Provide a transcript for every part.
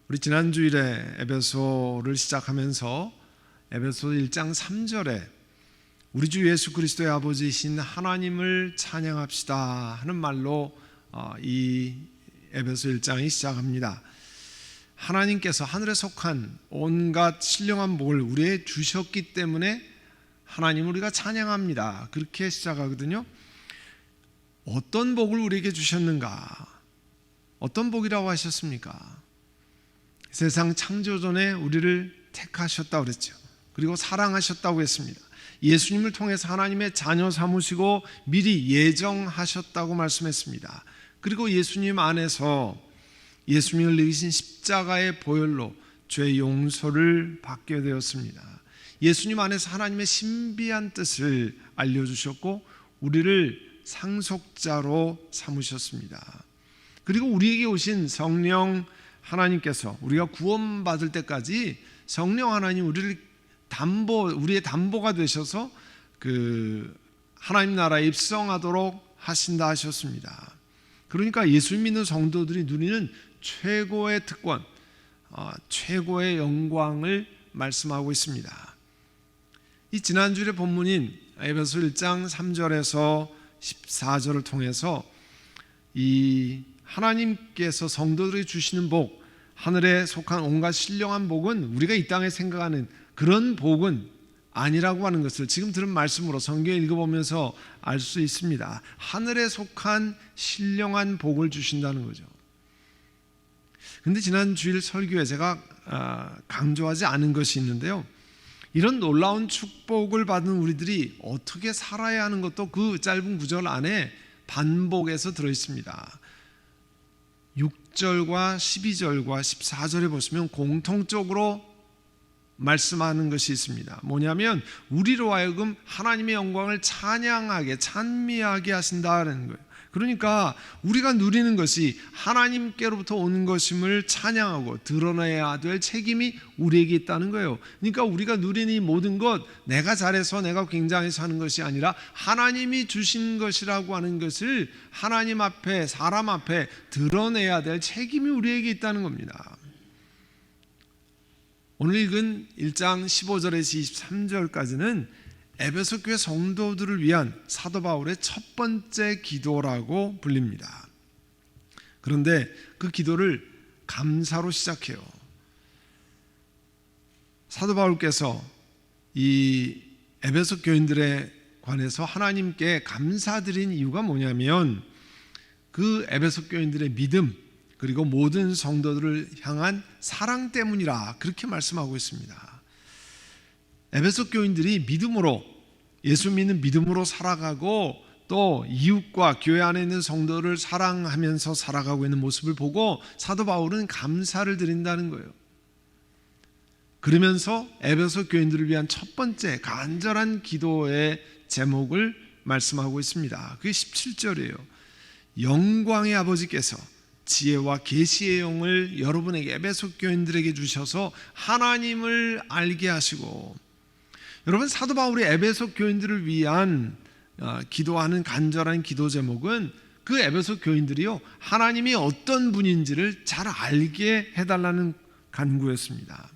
우리 지난 주일에 에베소를 시작하면서 에베소 1장 3절에 우리 주 예수 그리스도의 아버지이신 하나님을 찬양합시다 하는 말로 이 에베소 1장이 시작합니다. 하나님께서 하늘에 속한 온갖 신령한 복을 우리에게 주셨기 때문에 하나님을 우리가 찬양합니다. 그렇게 시작하거든요. 어떤 복을 우리에게 주셨는가? 어떤 복이라고 하셨습니까? 세상 창조 전에 우리를 택하셨다고 그랬죠. 그리고 사랑하셨다고 했습니다. 예수님을 통해서 하나님의 자녀 삼으시고 미리 예정하셨다고 말씀했습니다. 그리고 예수님 안에서 예수님을 이기신 십자가의 보혈로 죄 용서를 받게 되었습니다. 예수님 안에서 하나님의 신비한 뜻을 알려주셨고 우리를 상속자로 삼으셨습니다. 그리고 우리에게 오신 성령 하나님께서 우리가 구원받을 때까지 성령 하나님 우리의 담보가 되셔서 하나님 나라에 입성하도록 하신다 하셨습니다. 그러니까 예수 믿는 성도들이 누리는 최고의 특권, 최고의 영광을 말씀하고 있습니다. 이 지난주의 본문인 에베소 1장 3절에서 14절을 통해서 이 하나님께서 성도들에게 주시는 복, 하늘에 속한 온갖 신령한 복은 우리가 이 땅에 생각하는 그런 복은 아니라고 하는 것을 지금 들은 말씀으로 성경을 읽어보면서 알 수 있습니다. 하늘에 속한 신령한 복을 주신다는 거죠. 그런데 지난 주일 설교에 제가 강조하지 않은 것이 있는데요. 이런 놀라운 축복을 받은 우리들이 어떻게 살아야 하는 것도 그 짧은 구절 안에 반복해서 들어있습니다. 6절과 12절과 14절에 보시면 공통적으로 말씀하는 것이 있습니다. 뭐냐면 우리로 하여금 하나님의 영광을 찬양하게 찬미하게 하신다는 거예요. 그러니까 우리가 누리는 것이 하나님께로부터 오는 것임을 찬양하고 드러내야 될 책임이 우리에게 있다는 거예요. 그러니까 우리가 누리는 이 모든 것 내가 잘해서 내가 굉장해서 하는 것이 아니라 하나님이 주신 것이라고 하는 것을 하나님 앞에 사람 앞에 드러내야 될 책임이 우리에게 있다는 겁니다. 오늘 읽은 1장 15절에서 23절까지는 에베소 교회 성도들을 위한 사도 바울의 첫 번째 기도라고 불립니다. 그런데 그 기도를 감사로 시작해요. 사도 바울께서 이 에베소 교인들에 관해서 하나님께 감사드린 이유가 뭐냐면 그 에베소 교인들의 믿음 그리고 모든 성도들을 향한 사랑 때문이라 그렇게 말씀하고 있습니다. 에베소 교인들이 믿음으로 예수 믿는 믿음으로 살아가고 또 이웃과 교회 안에 있는 성도를 사랑하면서 살아가고 있는 모습을 보고 사도 바울은 감사를 드린다는 거예요. 그러면서 에베소 교인들을 위한 첫 번째 간절한 기도의 제목을 말씀하고 있습니다. 그게 17절이에요. 영광의 아버지께서 지혜와 계시의 영을 여러분에게 에베소 교인들에게 주셔서 하나님을 알게 하시고, 여러분 사도 바울이 에베소 교인들을 위한 기도하는 간절한 기도 제목은 그 에베소 교인들이요 하나님이 어떤 분인지를 잘 알게 해달라는 간구였습니다.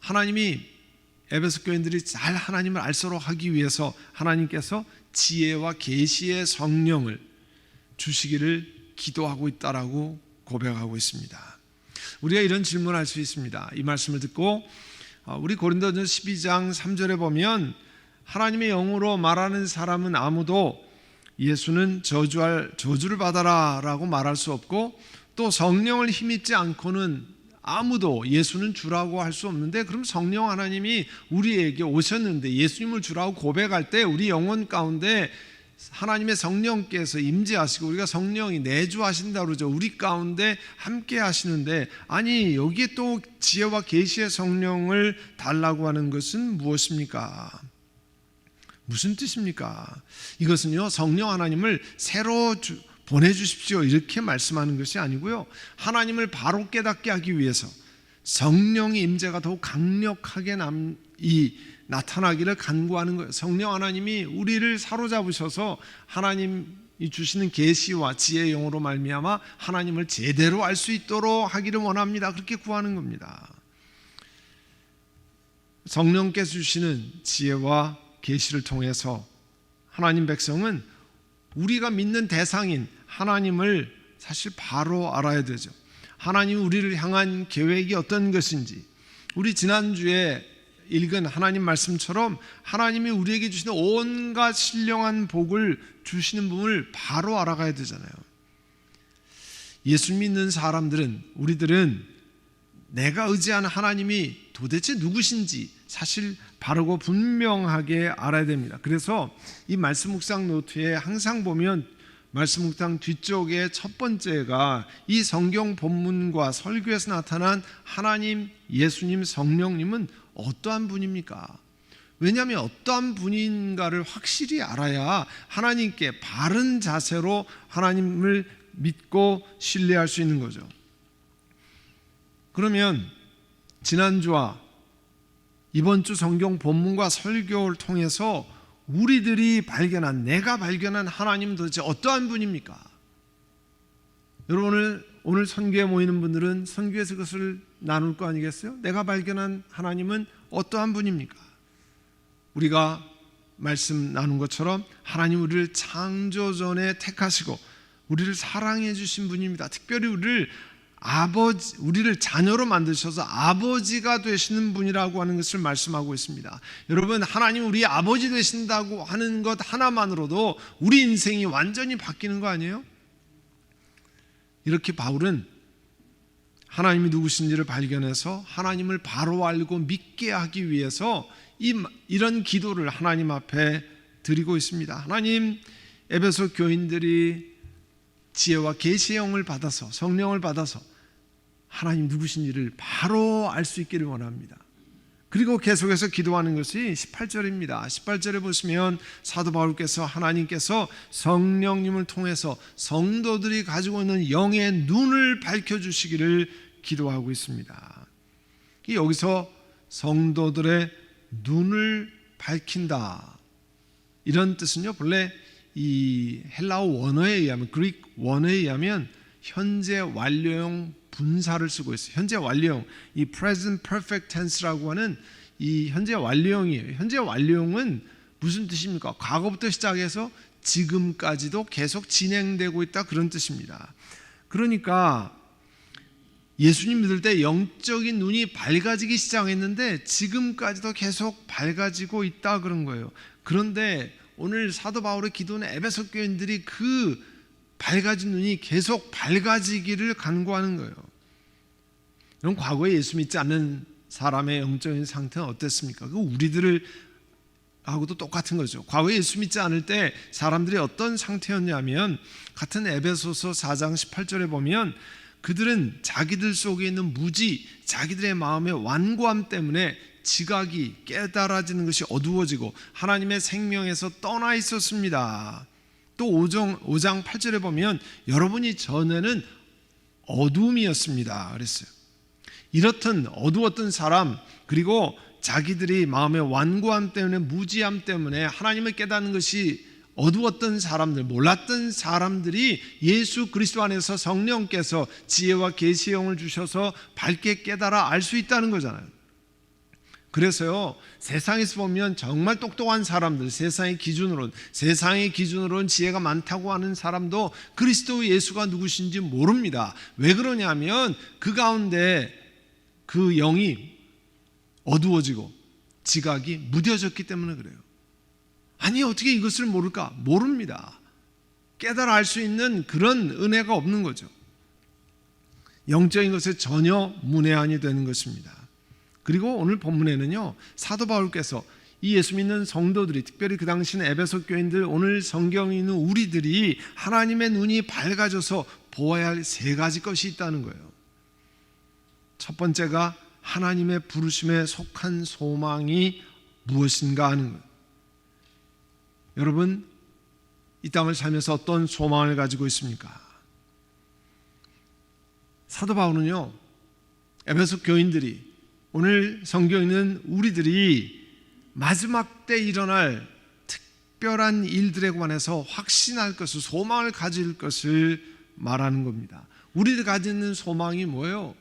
하나님이 에베소 교인들이 잘 하나님을 알도록 하기 위해서 하나님께서 지혜와 계시의 성령을 주시기를 기도하고 있다라고 고백하고 있습니다. 우리가 이런 질문을 할 수 있습니다. 이 말씀을 듣고 우리 고린도전서 12장 3절에 보면 하나님의 영으로 말하는 사람은 아무도 예수는 저주를 받아라 라고 말할 수 없고 또 성령을 힘입지 않고는 아무도 예수는 주라고 할 수 없는데, 그럼 성령 하나님이 우리에게 오셨는데 예수님을 주라고 고백할 때 우리 영혼 가운데 하나님의 성령께서 임재하시고 우리가 성령이 내주하신다고 그러죠. 우리 가운데 함께 하시는데, 아니 여기에 또 지혜와 계시의 성령을 달라고 하는 것은 무엇입니까? 무슨 뜻입니까? 이것은요 성령 하나님을 새로 보내주십시오 이렇게 말씀하는 것이 아니고요, 하나님을 바로 깨닫게 하기 위해서 성령의 임재가 더욱 강력하게 나타나기를 간구하는 거예요. 성령 하나님이 우리를 사로잡으셔서 하나님 이 주시는 계시와 지혜의 영으로 말미암아 하나님을 제대로 알 수 있도록 하기를 원합니다. 그렇게 구하는 겁니다. 성령께서 주시는 지혜와 계시를 통해서 하나님 백성은 우리가 믿는 대상인 하나님을 사실 바로 알아야 되죠. 하나님 우리를 향한 계획이 어떤 것인지, 우리 지난주에 읽은 하나님 말씀처럼 하나님이 우리에게 주시는 온갖 신령한 복을 주시는 분을 바로 알아가야 되잖아요. 예수 믿는 사람들은, 우리들은 내가 의지하는 하나님이 도대체 누구신지 사실 바르고 분명하게 알아야 됩니다. 그래서 이 말씀 묵상 노트에 항상 보면 말씀 묵상 뒤쪽에 첫 번째가 이 성경 본문과 설교에서 나타난 하나님, 예수님, 성령님은 어떠한 분입니까? 왜냐하면 어떠한 분인가를 확실히 알아야 하나님께 바른 자세로 하나님을 믿고 신뢰할 수 있는 거죠. 그러면 지난주와 이번 주 성경 본문과 설교를 통해서 우리들이 발견한, 내가 발견한 하나님은 도대체 어떠한 분입니까? 여러분 오늘 선교에 모이는 분들은 선교에서 그것을 나눌 거 아니겠어요? 내가 발견한 하나님은 어떠한 분입니까? 우리가 말씀 나눈 것처럼 하나님 우리를 창조전에 택하시고 우리를 사랑해 주신 분입니다. 특별히 우리를 자녀로 만드셔서 아버지가 되시는 분이라고 하는 것을 말씀하고 있습니다. 여러분, 하나님 우리 아버지 되신다고 하는 것 하나만으로도 우리 인생이 완전히 바뀌는 거 아니에요? 이렇게 바울은 하나님이 누구신지를 발견해서 하나님을 바로 알고 믿게 하기 위해서 이런 기도를 하나님 앞에 드리고 있습니다. 하나님, 에베소 교인들이 지혜와 계시의 영을 받아서, 성령을 받아서 하나님 누구신지를 바로 알 수 있기를 원합니다. 그리고 계속해서 기도하는 것이 18절입니다. 18절에 보시면 사도 바울께서 하나님께서 성령님을 통해서 성도들이 가지고 있는 영의 눈을 밝혀주시기를 기도하고 있습니다. 여기서 성도들의 눈을 밝힌다, 이런 뜻은요, 본래 이 헬라어 원어에 의하면, 그릭 원어에 의하면 현재 완료형 분사를 쓰고 있어요. 현재 완료형, 이 present perfect tense라고 하는 이 현재 완료형이에요. 현재 완료형은 무슨 뜻입니까? 과거부터 시작해서 지금까지도 계속 진행되고 있다, 그런 뜻입니다. 그러니까 예수님 믿을 때 영적인 눈이 밝아지기 시작했는데 지금까지도 계속 밝아지고 있다, 그런 거예요. 그런데 오늘 사도 바울의 기도는 에베소 교인들이 그 밝아진 눈이 계속 밝아지기를 간구하는 거예요. 그럼 과거에 예수 믿지 않는 사람의 영적인 상태는 어땠습니까? 그 우리들을 하고도 똑같은 거죠. 과거에 예수 믿지 않을 때 사람들이 어떤 상태였냐면, 같은 에베소서 4장 18절에 보면 그들은 자기들 속에 있는 무지, 자기들의 마음의 완고함 때문에 지각이, 깨달아지는 것이 어두워지고 하나님의 생명에서 떠나 있었습니다. 또 5장 8절에 보면 여러분이 전에는 어둠이었습니다 그랬어요. 이렇던 어두웠던 사람, 그리고 자기들이 마음의 완고함 때문에, 무지함 때문에 하나님을 깨닫는 것이 어두웠던 사람들, 몰랐던 사람들이 예수 그리스도 안에서 성령께서 지혜와 계시의 영을 주셔서 밝게 깨달아 알 수 있다는 거잖아요. 그래서요, 세상에서 보면 정말 똑똑한 사람들, 세상의 기준으로는 지혜가 많다고 하는 사람도 그리스도 예수가 누구신지 모릅니다. 왜 그러냐면 그 가운데 그 영이 어두워지고 지각이 무뎌졌기 때문에 그래요. 아니, 어떻게 이것을 모를까? 모릅니다. 깨달아 알 수 있는 그런 은혜가 없는 거죠. 영적인 것에 전혀 문외한이 되는 것입니다. 그리고 오늘 본문에는요, 사도 바울께서 이 예수 믿는 성도들이, 특별히 그 당시는 에베소 교인들, 오늘 성경에 있는 우리들이 하나님의 눈이 밝아져서 보아야 할 세 가지 것이 있다는 거예요. 첫 번째가 하나님의 부르심에 속한 소망이 무엇인가 하는 거예요. 여러분, 이 땅을 살면서 어떤 소망을 가지고 있습니까? 사도 바울은요, 에베소 교인들이, 오늘 성경에 있는 우리들이 마지막 때 일어날 특별한 일들에 관해서 확신할 것을, 소망을 가질 것을 말하는 겁니다. 우리가 가지는 소망이 뭐예요?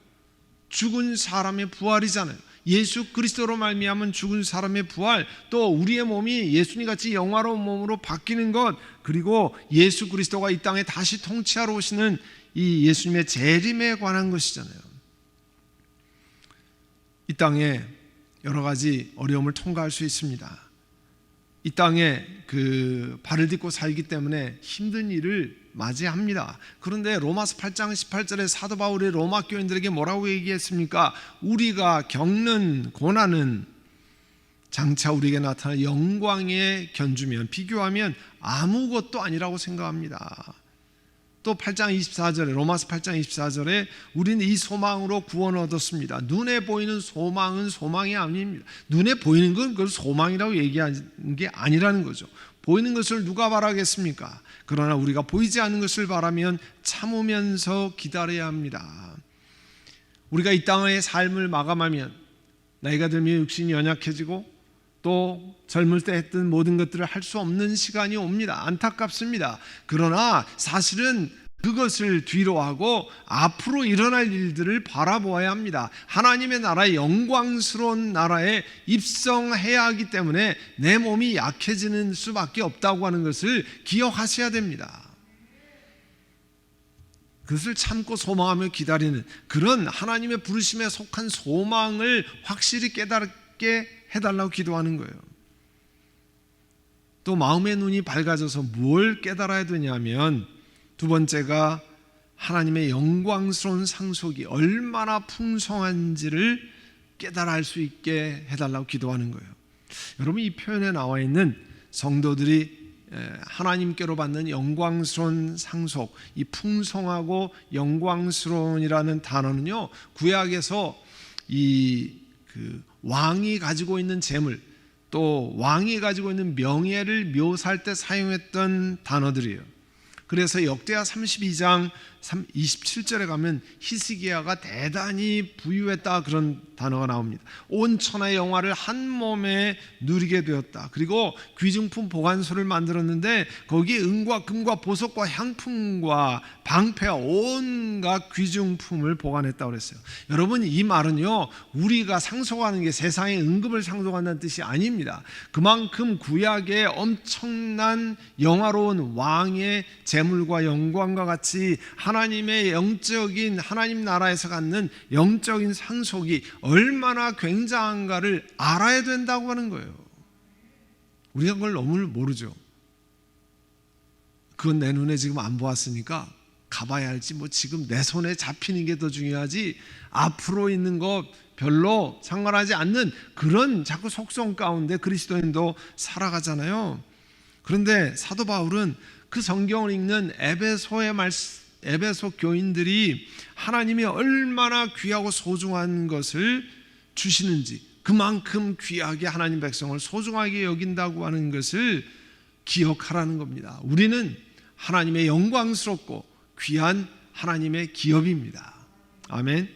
죽은 사람의 부활이잖아요. 예수 그리스도로 말미암은 죽은 사람의 부활, 또 우리의 몸이 예수님 같이 영화로운 몸으로 바뀌는 것, 그리고 예수 그리스도가 이 땅에 다시 통치하러 오시는 이 예수님의 재림에 관한 것이잖아요. 이 땅에 여러 가지 어려움을 통과할 수 있습니다. 이 땅에 발을 딛고 살기 때문에 힘든 일을 맞이합니다. 그런데 로마서 8장 18절에 사도 바울이 로마 교인들에게 뭐라고 얘기했습니까? 우리가 겪는 고난은 장차 우리에게 나타날 영광에 견주면, 비교하면 아무것도 아니라고 생각합니다. 또 8장 24절에, 로마서 8장 24절에 우리는 이 소망으로 구원을 얻었습니다. 눈에 보이는 소망은 소망이 아닙니다. 눈에 보이는 건 그걸 소망이라고 얘기하는 게 아니라는 거죠. 보이는 것을 누가 바라겠습니까? 그러나 우리가 보이지 않는 것을 바라면 참으면서 기다려야 합니다. 우리가 이 땅의 삶을 마감하면 나이가 들면 육신이 연약해지고 또 젊을 때 했던 모든 것들을 할 수 없는 시간이 옵니다. 안타깝습니다. 그러나 사실은 그것을 뒤로 하고 앞으로 일어날 일들을 바라보아야 합니다. 하나님의 나라의 영광스러운 나라에 입성해야 하기 때문에 내 몸이 약해지는 수밖에 없다고 하는 것을 기억하셔야 됩니다. 그것을 참고 소망하며 기다리는 그런 하나님의 부르심에 속한 소망을 확실히 깨닫게 해달라고 기도하는 거예요. 또 마음의 눈이 밝아져서 뭘 깨달아야 되냐면, 두 번째가 하나님의 영광스러운 상속이 얼마나 풍성한지를 깨달아 알 수 있게 해달라고 기도하는 거예요. 여러분, 이 표현에 나와 있는 성도들이 하나님께로 받는 영광스러운 상속, 이 풍성하고 영광스러운이라는 단어는요, 구약에서 왕이 가지고 있는 재물, 또 왕이 가지고 있는 명예를 묘사할 때 사용했던 단어들이에요. 그래서 역대하 32장 27절에 가면 히스기야가 대단히 부유했다, 그런 단어가 나옵니다. 온 천하의 영화를 한 몸에 누리게 되었다. 그리고 귀중품 보관소를 만들었는데 거기에 은과 금과 보석과 향품과 방패와 온갖 귀중품을 보관했다고 그랬어요. 여러분, 이 말은요, 우리가 상속하는 게 세상의 은급을 상속한다는 뜻이 아닙니다. 그만큼 구약의 엄청난 영화로운 왕의 재물과 영광과 같이 하나님의 영적인, 하나님 나라에서 갖는 영적인 상속이 얼마나 굉장한가를 알아야 된다고 하는 거예요. 우리가 그걸 너무 모르죠. 그건 내 눈에 지금 안 보았으니까 가봐야 할지, 지금 내 손에 잡히는 게 더 중요하지 앞으로 있는 거 별로 상관하지 않는 그런 자꾸 속성 가운데 그리스도인도 살아가잖아요. 그런데 사도 바울은 그 성경을 읽는 에베소 교인들이 하나님이 얼마나 귀하고 소중한 것을 주시는지, 그만큼 귀하게 하나님 백성을 소중하게 여긴다고 하는 것을 기억하라는 겁니다. 우리는 하나님의 영광스럽고 귀한 하나님의 기업입니다. 아멘.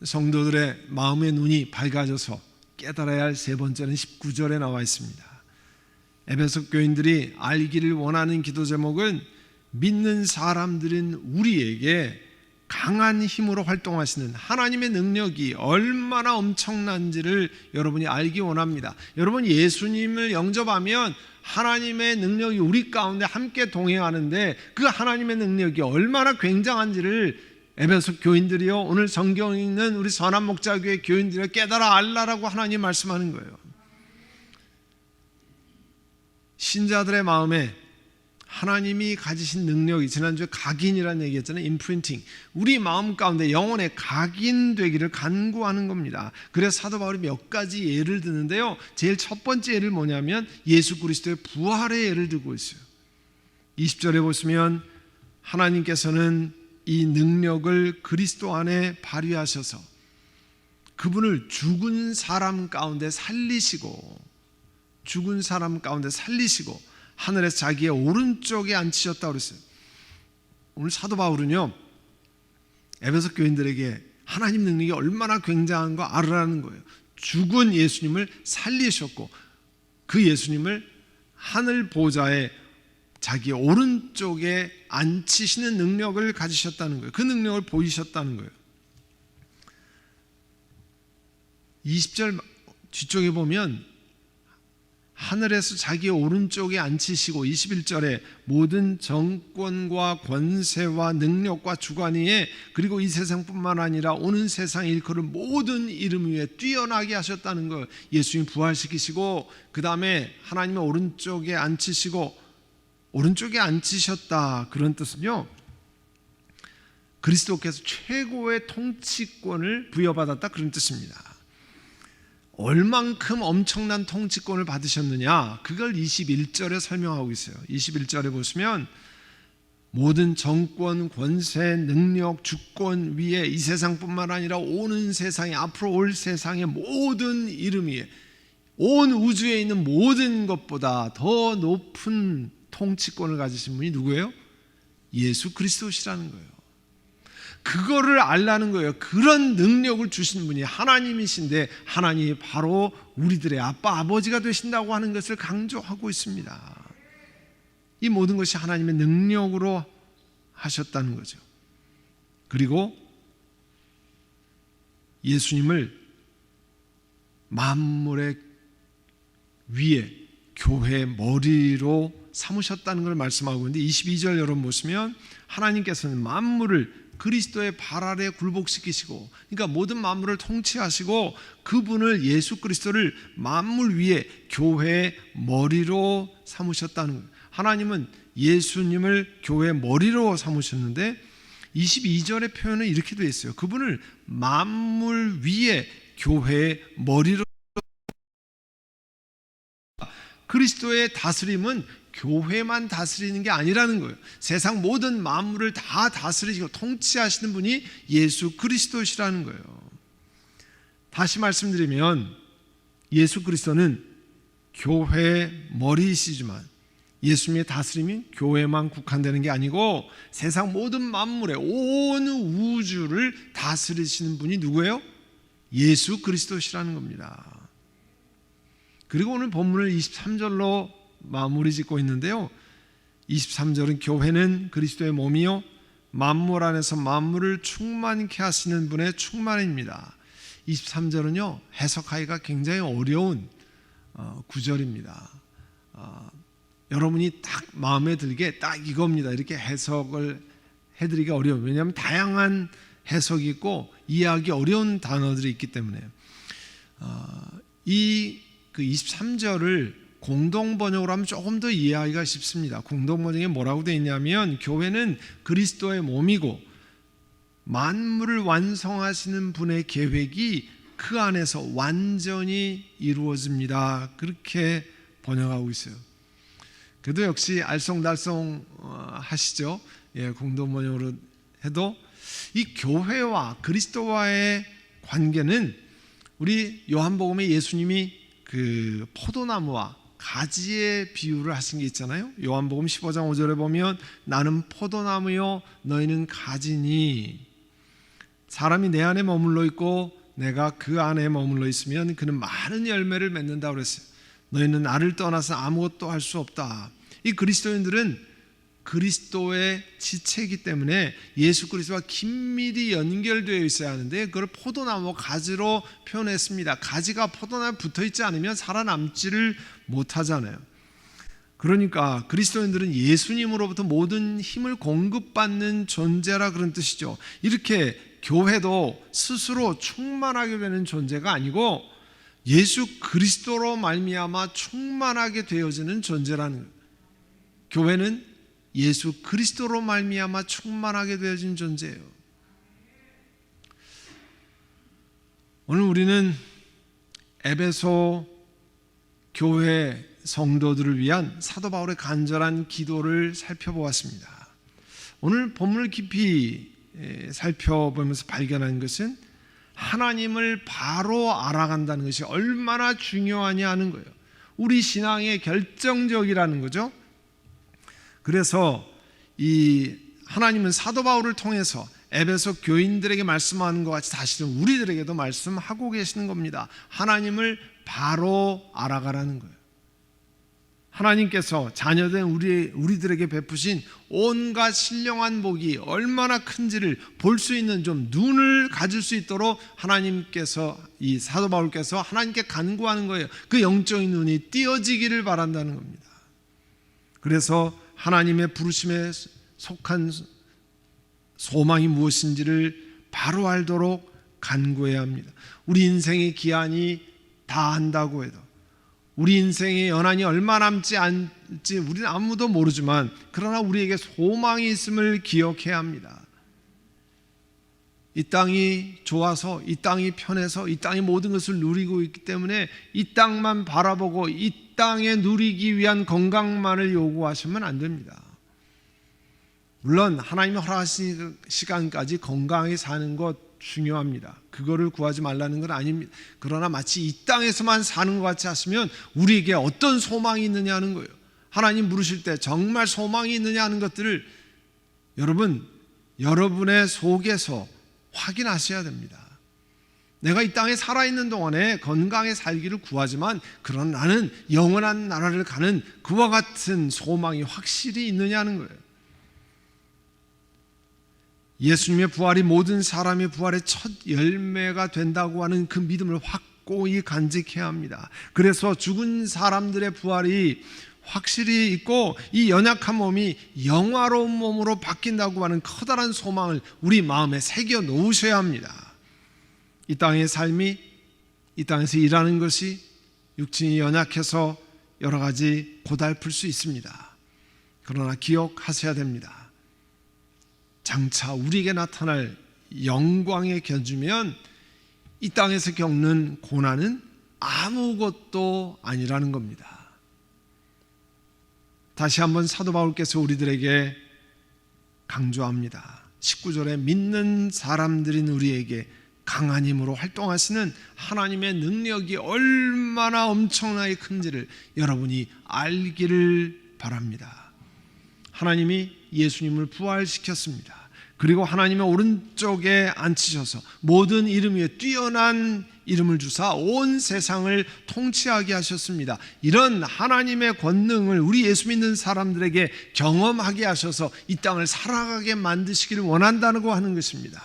성도들의 마음의 눈이 밝아져서 깨달아야 할 세 번째는 19절에 나와 있습니다. 에베소 교인들이 알기를 원하는 기도 제목은 믿는 사람들인 우리에게 강한 힘으로 활동하시는 하나님의 능력이 얼마나 엄청난지를 여러분이 알기 원합니다. 여러분, 예수님을 영접하면 하나님의 능력이 우리 가운데 함께 동행하는데 그 하나님의 능력이 얼마나 굉장한지를 에베소 교인들이요, 오늘 성경 읽는 우리 선한 목자교회 교인들이 깨달아 알라라고 하나님 말씀하는 거예요. 신자들의 마음에 하나님이 가지신 능력이, 지난주에 각인이라는 얘기했잖아요. 임프린팅, 우리 마음 가운데 영혼에 각인되기를 간구하는 겁니다. 그래서 사도 바울이 몇 가지 예를 드는데요, 제일 첫 번째 예를 뭐냐면 예수 그리스도의 부활의 예를 들고 있어요. 20절에 보시면 하나님께서는 이 능력을 그리스도 안에 발휘하셔서 그분을 죽은 사람 가운데 살리시고 하늘에서 자기의 오른쪽에 앉히셨다고 그랬어요. 오늘 사도 바울은요, 에베소 교인들에게 하나님 능력이 얼마나 굉장한 거 알으라는 거예요. 죽은 예수님을 살리셨고 그 예수님을 하늘 보좌에 자기 오른쪽에 앉히시는 능력을 가지셨다는 거예요. 그 능력을 보이셨다는 거예요. 20절 뒤쪽에 보면 하늘에서 자기 오른쪽에 앉히시고 21절에 모든 정권과 권세와 능력과 주관위에 그리고 이 세상뿐만 아니라 오는 세상에 일컬을 모든 이름 위에 뛰어나게 하셨다는 걸 예수님 부활시키시고 그 다음에 하나님의 오른쪽에 앉히시고 오른쪽에 앉히셨다. 그런 뜻은요, 그리스도께서 최고의 통치권을 부여받았다 그런 뜻입니다. 얼만큼 엄청난 통치권을 받으셨느냐, 그걸 21절에 설명하고 있어요. 21절에 보시면 모든 정권, 권세, 능력, 주권 위에 이 세상뿐만 아니라 오는 세상에 앞으로 올 세상의 모든 이름 위에 온 우주에 있는 모든 것보다 더 높은 통치권을 가지신 분이 누구예요? 예수 그리스도시라는 거예요. 그거를 알라는 거예요. 그런 능력을 주신 분이 하나님이신데 하나님이 바로 우리들의 아빠, 아버지가 되신다고 하는 것을 강조하고 있습니다. 이 모든 것이 하나님의 능력으로 하셨다는 거죠. 그리고 예수님을 만물의 위에 교회의 머리로 삼으셨다는 걸 말씀하고 있는데 22절 여러분 보시면 하나님께서는 만물을 그리스도의 발 아래 굴복시키시고, 그러니까 모든 만물을 통치하시고 그분을 예수 그리스도를 만물 위에 교회의 머리로 삼으셨다는 거예요. 하나님은 예수님을 교회의 머리로 삼으셨는데 22절의 표현은 이렇게 되어 있어요. 그분을 만물 위에 교회의 머리로. 그리스도의 다스림은 교회만 다스리는 게 아니라는 거예요. 세상 모든 만물을 다 다스리시고 통치하시는 분이 예수 그리스도시라는 거예요. 다시 말씀드리면 예수 그리스도는 교회의 머리이시지만 예수님의 다스림이 교회만 국한되는 게 아니고 세상 모든 만물의 온 우주를 다스리시는 분이 누구예요? 예수 그리스도시라는 겁니다. 그리고 오늘 본문을 23절로 마무리 짓고 있는데요, 23절은 교회는 그리스도의 몸이요 만물 안에서 만물을 충만케 하시는 분의 충만입니다. 23절은요 해석하기가 굉장히 어려운 구절입니다. 여러분이 딱 마음에 들게 딱 이겁니다 이렇게 해석을 해드리기 어려워요. 왜냐하면 다양한 해석이 있고 이해하기 어려운 단어들이 있기 때문에 이 23절을 공동 번역으로 하면 조금 더 이해하기가 쉽습니다. 공동 번역에 뭐라고 되어 있냐면 교회는 그리스도의 몸이고 만물을 완성하시는 분의 계획이 그 안에서 완전히 이루어집니다. 그렇게 번역하고 있어요. 그래도 역시 알쏭달쏭 하시죠. 예, 공동 번역으로 해도 이 교회와 그리스도와의 관계는 우리 요한복음에 예수님이 그 포도나무와 가지의 비유를 하신 게 있잖아요. 요한복음 15장 5절에 보면 나는 포도나무요 너희는 가지니 사람이 내 안에 머물러 있고 내가 그 안에 머물러 있으면 그는 많은 열매를 맺는다고 그랬어요. 너희는 나를 떠나서 아무것도 할 수 없다. 이 그리스도인들은 그리스도의 지체이기 때문에 예수 그리스도와 긴밀히 연결되어 있어야 하는데 그걸 포도나무 가지로 표현했습니다. 가지가 포도나무에 붙어있지 않으면 살아남지를 못하잖아요. 그러니까 그리스도인들은 예수님으로부터 모든 힘을 공급받는 존재라 그런 뜻이죠. 이렇게 교회도 스스로 충만하게 되는 존재가 아니고 예수 그리스도로 말미암아 충만하게 되어지는 존재라는 거예요. 교회는 예수 그리스도로 말미암아 충만하게 되어진 존재예요. 오늘 우리는 에베소 교회 성도들을 위한 사도 바울의 간절한 기도를 살펴보았습니다. 오늘 본문을 깊이 살펴보면서 발견한 것은 하나님을 바로 알아간다는 것이 얼마나 중요하냐 하는 거예요. 우리 신앙의 결정적이라는 거죠. 그래서 이 하나님은 사도 바울을 통해서 에베소 교인들에게 말씀하는 것 같이 사실은 우리들에게도 말씀하고 계시는 겁니다. 하나님을 바로 알아가라는 거예요. 하나님께서 자녀된 우리들에게 베푸신 온갖 신령한 복이 얼마나 큰지를 볼 수 있는 좀 눈을 가질 수 있도록 하나님께서, 이 사도 바울께서 하나님께 간구하는 거예요. 그 영적인 눈이 띄어지기를 바란다는 겁니다. 그래서 하나님의 부르심에 속한 소망이 무엇인지를 바로 알도록 간구해야 합니다. 우리 인생의 기한이 다 한다고 해도, 우리 인생의 연한이 얼마 남지 않을지 우리는 아무도 모르지만, 그러나 우리에게 소망이 있음을 기억해야 합니다. 이 땅이 좋아서, 이 땅이 편해서, 이 땅의 모든 것을 누리고 있기 때문에 이 땅만 바라보고 이 땅에 누리기 위한 건강만을 요구하시면 안 됩니다. 물론 하나님이 허락하신 시간까지 건강하게 사는 것 중요합니다. 그거를 구하지 말라는 건 아닙니다. 그러나 마치 이 땅에서만 사는 것 같이 하시면 우리에게 어떤 소망이 있느냐 하는 거예요. 하나님 물으실 때 정말 소망이 있느냐 하는 것들을 여러분의 속에서 확인하셔야 됩니다. 내가 이 땅에 살아있는 동안에 건강하게 살기를 구하지만, 그러나 나는 영원한 나라를 가는 그와 같은 소망이 확실히 있느냐 하는 거예요. 예수님의 부활이 모든 사람의 부활의 첫 열매가 된다고 하는 그 믿음을 확고히 간직해야 합니다. 그래서 죽은 사람들의 부활이 확실히 있고, 이 연약한 몸이 영화로운 몸으로 바뀐다고 하는 커다란 소망을 우리 마음에 새겨 놓으셔야 합니다. 이 땅의 삶이, 이 땅에서 일하는 것이 육신이 연약해서 여러 가지 고달플 수 있습니다. 그러나 기억하셔야 됩니다. 장차 우리에게 나타날 영광에 견주면 이 땅에서 겪는 고난은 아무것도 아니라는 겁니다. 다시 한번 사도 바울께서 우리들에게 강조합니다. 19절에 믿는 사람들인 우리에게 강한 힘으로 활동하시는 하나님의 능력이 얼마나 엄청나게 큰지를 여러분이 알기를 바랍니다. 하나님이 예수님을 부활시켰습니다. 그리고 하나님의 오른쪽에 앉히셔서 모든 이름 위에 뛰어난 이름을 주사 온 세상을 통치하게 하셨습니다. 이런 하나님의 권능을 우리 예수 믿는 사람들에게 경험하게 하셔서 이 땅을 살아가게 만드시기를 원한다고 하는 것입니다.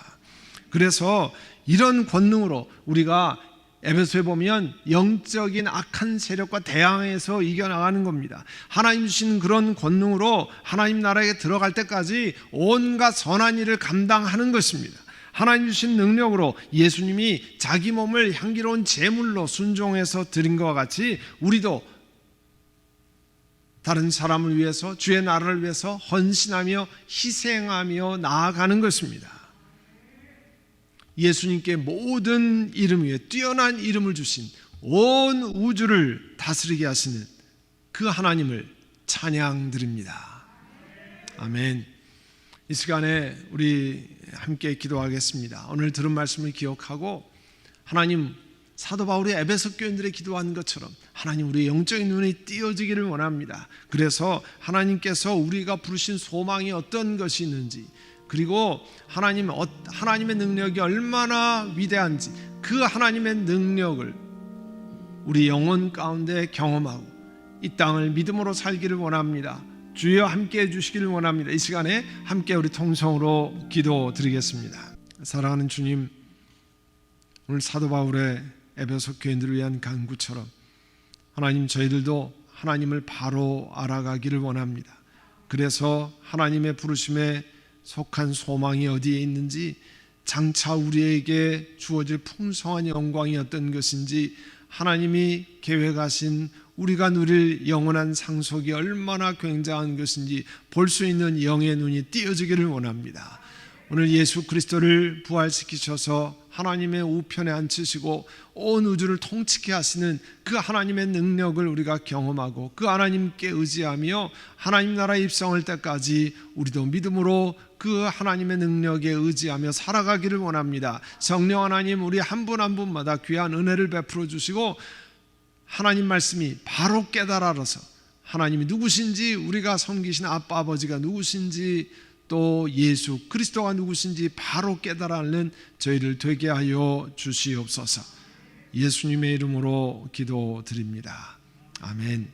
그래서 이런 권능으로 우리가 에베소에 보면 영적인 악한 세력과 대항해서 이겨나가는 겁니다. 하나님 주신 그런 권능으로 하나님 나라에 들어갈 때까지 온갖 선한 일을 감당하는 것입니다. 하나님 주신 능력으로 예수님이 자기 몸을 향기로운 제물로 순종해서 드린 것과 같이 우리도 다른 사람을 위해서, 주의 나라를 위해서 헌신하며 희생하며 나아가는 것입니다. 예수님께 모든 이름 위에 뛰어난 이름을 주신 온 우주를 다스리게 하시는 그 하나님을 찬양드립니다. 아멘. 이 시간에 우리 함께 기도하겠습니다. 오늘 들은 말씀을 기억하고 하나님, 사도 바울이 에베소 교인들의 기도한 것처럼 하나님 우리의 영적인 눈이 띄어지기를 원합니다. 그래서 하나님께서 우리가 부르신 소망이 어떤 것이 있는지, 그리고 하나님의 능력이 얼마나 위대한지 그 하나님의 능력을 우리 영혼 가운데 경험하고 이 땅을 믿음으로 살기를 원합니다. 주여 함께해 주시기를 원합니다. 이 시간에 함께 우리 통성으로 기도드리겠습니다. 사랑하는 주님, 오늘 사도 바울의 에베소 교인들을 위한 간구처럼 하나님, 저희들도 하나님을 바로 알아가기를 원합니다. 그래서 하나님의 부르심에 속한 소망이 어디에 있는지, 장차 우리에게 주어질 풍성한 영광이 어떤 것인지, 하나님이 계획하신 우리가 누릴 영원한 상속이 얼마나 굉장한 것인지 볼 수 있는 영의 눈이 띄어지기를 원합니다. 오늘 예수 그리스도를 부활시키셔서 하나님의 우편에 앉히시고 온 우주를 통치케 하시는 그 하나님의 능력을 우리가 경험하고 그 하나님께 의지하며 하나님 나라에 입성할 때까지 우리도 믿음으로 그 하나님의 능력에 의지하며 살아가기를 원합니다. 성령 하나님, 우리 한 분 한 분마다 귀한 은혜를 베풀어 주시고 하나님 말씀이 바로 깨달아서 하나님이 누구신지, 우리가 섬기신 아빠 아버지가 누구신지, 또 예수 그리스도가 누구신지 바로 깨달아는 저희를 되게 하여 주시옵소서. 예수님의 이름으로 기도드립니다. 아멘.